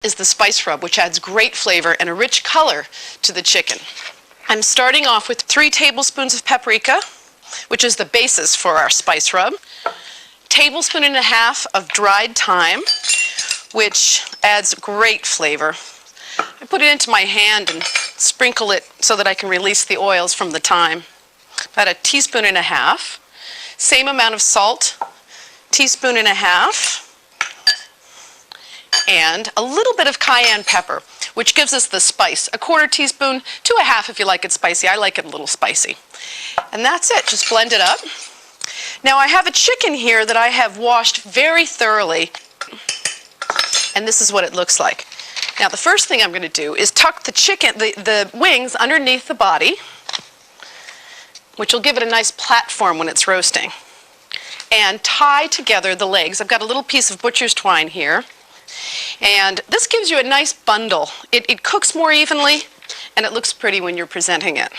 is the spice rub, which adds great flavor and a rich color to the chicken. I'm starting off with 3 tablespoons of paprika, which is the basis for our spice rub. 1.5 tablespoons of dried thyme, which adds great flavor. I put it into my hand and sprinkle it so that I can release the oils from the thyme. About 1.5 teaspoons. Same amount of salt, 1.5 teaspoons. And a little bit of cayenne pepper, which gives us the spice. 1/4 teaspoon to 1/2 if you like it spicy. I like it a little spicy. And that's it. Just blend it up. Now I have a chicken here that I have washed very thoroughly, and this is what it looks like. Now the first thing I'm going to do is tuck the chicken, the wings underneath the body, which will give it a nice platform when it's roasting, and tie together the legs. I've got a little piece of butcher's twine here. And this gives you a nice bundle. It cooks more evenly, and it looks pretty when you're presenting it.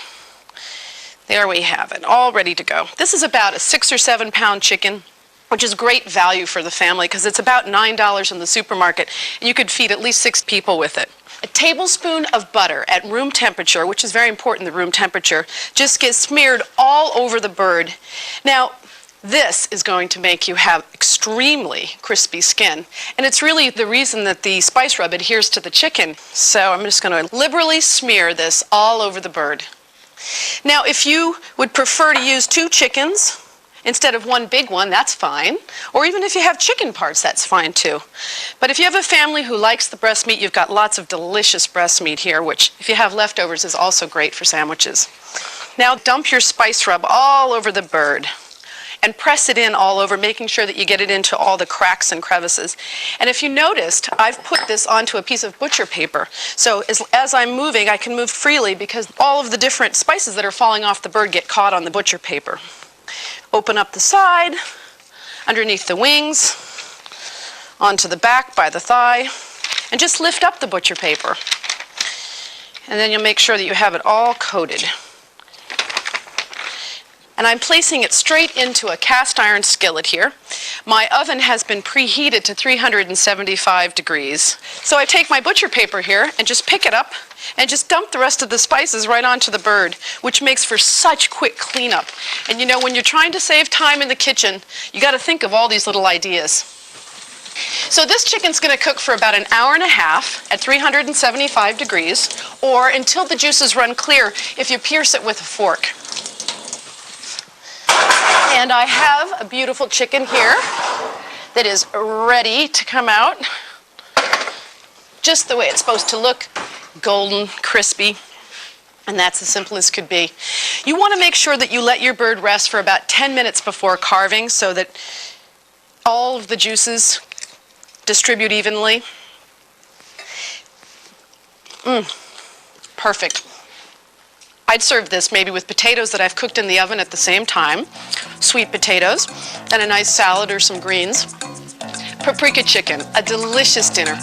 There we have it, all ready to go. This is about a 6 or 7 pound chicken, which is great value for the family because it's about $9 in the supermarket, and you could feed at least 6 people with it. 1 tablespoon of butter at room temperature, which is very important, the room temperature, just gets smeared all over the bird. Now, this is going to make you have extremely crispy skin, and it's really the reason that the spice rub adheres to the chicken. So I'm just going to liberally smear this all over the bird. Now, if you would prefer to use 2 chickens instead of 1 big one, that's fine. Or even if you have chicken parts, that's fine too. But if you have a family who likes the breast meat, you've got lots of delicious breast meat here, which if you have leftovers is also great for sandwiches. Now dump your spice rub all over the bird and press it in all over, making sure that you get it into all the cracks and crevices. And if you noticed, I've put this onto a piece of butcher paper. So as I'm moving, I can move freely because all of the different spices that are falling off the bird get caught on the butcher paper. Open up the side, underneath the wings, onto the back by the thigh, and just lift up the butcher paper. And then you'll make sure that you have it all coated. And I'm placing it straight into a cast iron skillet here. My oven has been preheated to 375 degrees. So I take my butcher paper here and just pick it up and just dump the rest of the spices right onto the bird, which makes for such quick cleanup. And you know, when you're trying to save time in the kitchen, you got to think of all these little ideas. So this chicken's going to cook for about 1.5 hours at 375 degrees, or until the juices run clear if you pierce it with a fork. And I have a beautiful chicken here that is ready to come out, just the way it's supposed to look, golden, crispy, and that's as simple as could be. You want to make sure that you let your bird rest for about 10 minutes before carving so that all of the juices distribute evenly. Perfect. I'd serve this maybe with potatoes that I've cooked in the oven at the same time, sweet potatoes, and a nice salad or some greens. Paprika chicken, a delicious dinner.